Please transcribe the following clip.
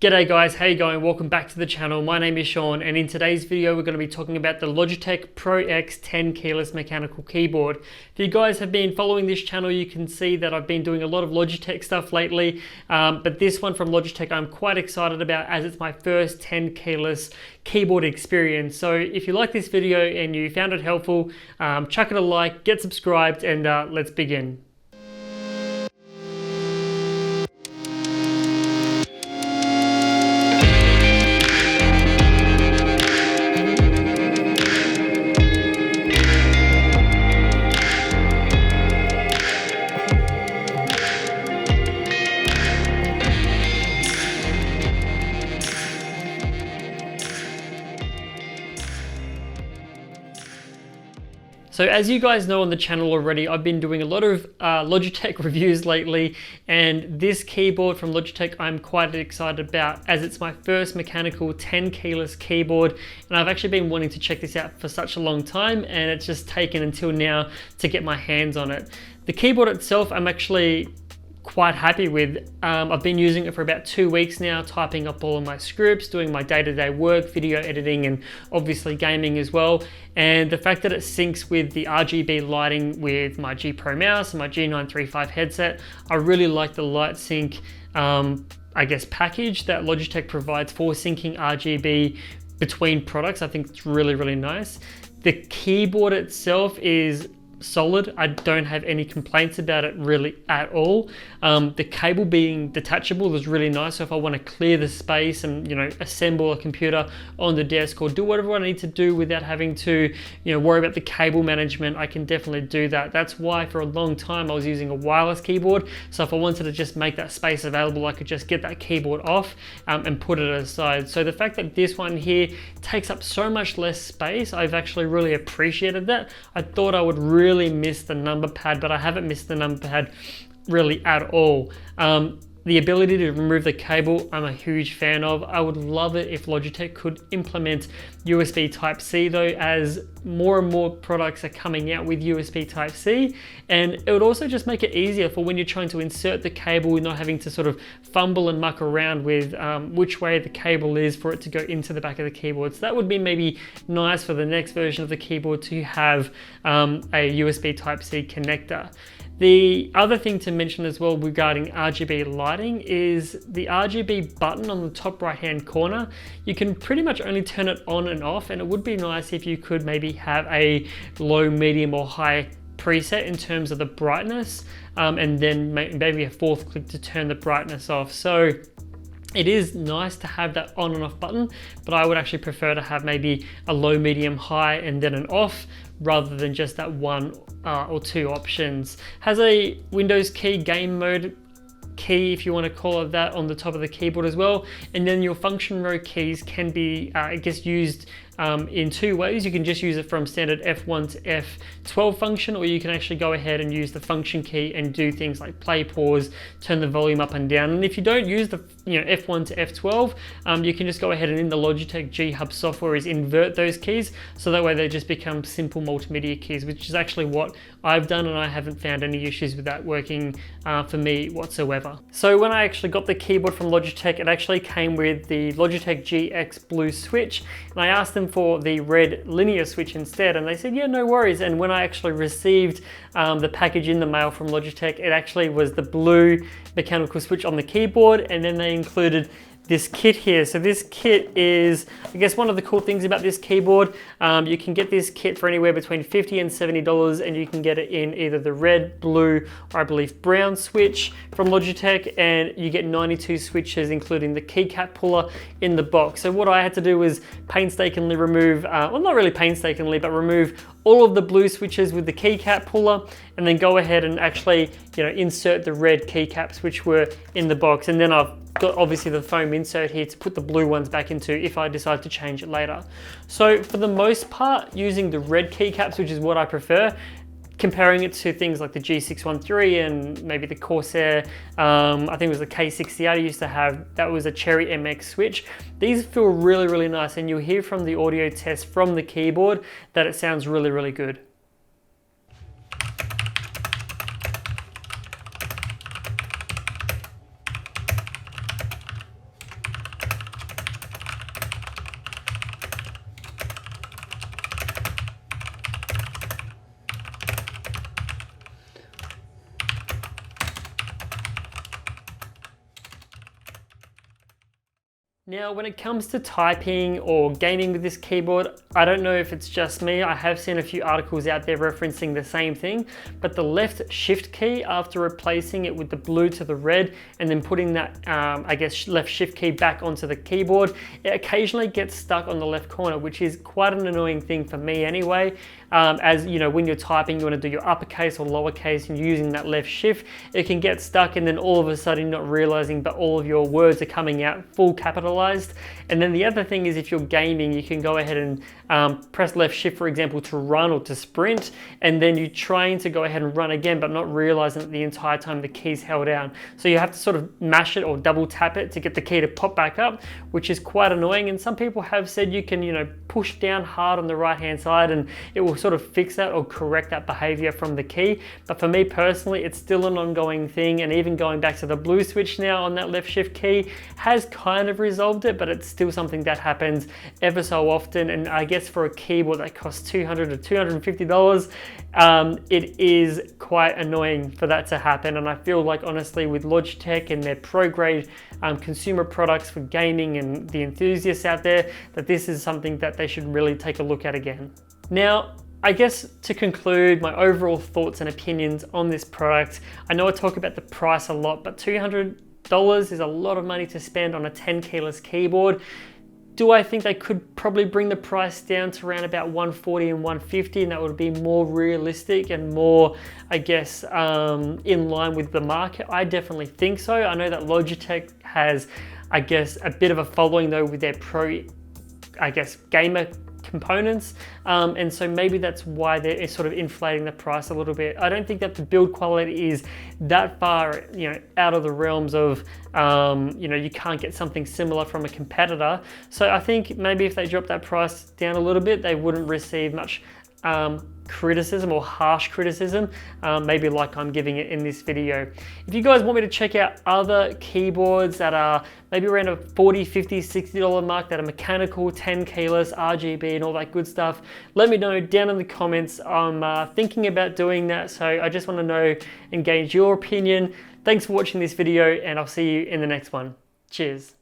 G'day guys, how you going? Welcome back to the channel. My name is Sean, and in today's video we're going to be talking about the Logitech Pro X 10 keyless mechanical keyboard. If you guys have been following this channel, you can see that I've been doing a lot of Logitech stuff lately, but this one from Logitech I'm quite excited about as it's my first 10 keyless keyboard experience. So if you like this video and you found it helpful, chuck it a like, get subscribed, and let's begin. So as you guys know on the channel already, I've been doing a lot of Logitech reviews lately, and this keyboard from Logitech I'm quite excited about as it's my first mechanical 10 keyless keyboard, and I've actually been wanting to check this out for such a long time, and it's just taken until now to get my hands on it. The keyboard itself I'm actually quite happy with. I've been using it for about 2 weeks now, typing up all of my scripts, doing my day-to-day work, video editing, and obviously gaming as well. And the fact that it syncs with the RGB lighting with my G Pro mouse and my G935 headset, I really like the light sync, I guess, package that Logitech provides for syncing RGB between products. I think it's really, really nice. The keyboard itself is solid. I don't have any complaints about it really at all. The cable being detachable is really nice, so if I want to clear the space and assemble a computer on the desk or do whatever I need to do without having to worry about the cable management, I can definitely do that. That's why for a long time I was using a wireless keyboard, so if I wanted to just make that space available, I could just get that keyboard off and put it aside. So the fact that this one here takes up so much less space, I've actually really appreciated that. I thought I would really miss the number pad, but I haven't missed the number pad really at all. The ability to remove the cable, I'm a huge fan of. I would love it if Logitech could implement USB Type-C though, as more and more products are coming out with USB Type-C, and it would also just make it easier for when you're trying to insert the cable, not having to sort of fumble and muck around with which way the cable is for it to go into the back of the keyboard. So that would be maybe nice for the next version of the keyboard to have a USB Type-C connector. The other thing to mention as well regarding RGB lighting is the RGB button on the top right hand corner. You can pretty much only turn it on and off, and it would be nice if you could maybe have a low, medium or high preset in terms of the brightness, and then maybe a fourth click to turn the brightness off. So it is nice to have that on and off button, but I would actually prefer to have maybe a low, medium, high and then an off, rather than just that one or two options. Has a Windows key, game mode key if you want to call it that, on the top of the keyboard as well, and then your function row keys can be I guess used in two ways. You can just use it from standard F1 to F12 function, or you can actually go ahead and use the function key and do things like play, pause, turn the volume up and down. And if you don't use the F1 to F12, you can just go ahead and in the Logitech G Hub software is invert those keys, so that way they just become simple multimedia keys, which is actually what I've done, and I haven't found any issues with that working for me whatsoever. So when I actually got the keyboard from Logitech, it actually came with the Logitech GX Blue switch, and I asked them for the red linear switch instead, and they said yeah, no worries. And when I actually received the package in the mail from Logitech, it actually was the blue mechanical switch on the keyboard, and then they included this kit here. So this kit is, I guess, one of the cool things about this keyboard. You can get this kit for anywhere between $50 and $70, and you can get it in either the red, blue, or I believe brown switch from Logitech, and you get 92 switches, including the keycap puller in the box. So what I had to do was painstakingly remove, well, not really painstakingly, but remove all of the blue switches with the keycap puller, and then go ahead and actually insert the red keycaps which were in the box. And then I've got obviously the foam insert here to put the blue ones back into if I decide to change it later. So for the most part, using the red keycaps, which is what I prefer, comparing it to things like the G613 and maybe the Corsair, I think it was the K68 I used to have, that was a Cherry MX switch. These feel really, really nice, and you'll hear from the audio test from the keyboard that it sounds really, really good. Now, when it comes to typing or gaming with this keyboard, I don't know if it's just me. I have seen a few articles out there referencing the same thing, but the left shift key, after replacing it with the blue to the red and then putting that, I guess, left shift key back onto the keyboard, it occasionally gets stuck on the left corner, which is quite an annoying thing for me anyway. As you know, when you're typing, you want to do your uppercase or lowercase and using that left shift, it can get stuck and then all of a sudden not realizing, but all of your words are coming out full capitalized. And then the other thing is, if you're gaming, you can go ahead and press left shift, for example, to run or to sprint, and then you're trying to go ahead and run again, but not realizing that the entire time the key's held down. So you have to sort of mash it or double tap it to get the key to pop back up, which is quite annoying. And some people have said you can, you know, push down hard on the right hand side and it will sort of fix that or correct that behavior from the key. But for me personally, it's still an ongoing thing, and even going back to the blue switch now on that left shift key has kind of resolved it, but it's still something that happens ever so often. And I guess for a keyboard that costs $200 to $250, it is quite annoying for that to happen. And I feel like, honestly, with Logitech and their pro grade consumer products for gaming and the enthusiasts out there, that this is something that they should really take a look at again. Now, I guess to conclude my overall thoughts and opinions on this product, I know I talk about the price a lot, but $200 is a lot of money to spend on a 10 keyless keyboard. Do I think they could probably bring the price down to around about $140 and $150, and that would be more realistic and more, I guess, in line with the market? I definitely think so. I know that Logitech has, I guess, a bit of a following though with their pro, I guess, gamer components, and so maybe that's why they're sort of inflating the price a little bit. I don't think that the build quality is that far, you know, out of the realms of, you know, you can't get something similar from a competitor. So I think maybe if they drop that price down a little bit, they wouldn't receive much criticism or harsh criticism, maybe like I'm giving it in this video. If you guys want me to check out other keyboards that are maybe around a $40, $50, $60 mark, that are mechanical, 10 keyless, RGB and all that good stuff, let me know down in the comments. I'm thinking about doing that, so I just want to know and gauge your opinion. Thanks for watching this video, and I'll see you in the next one. Cheers.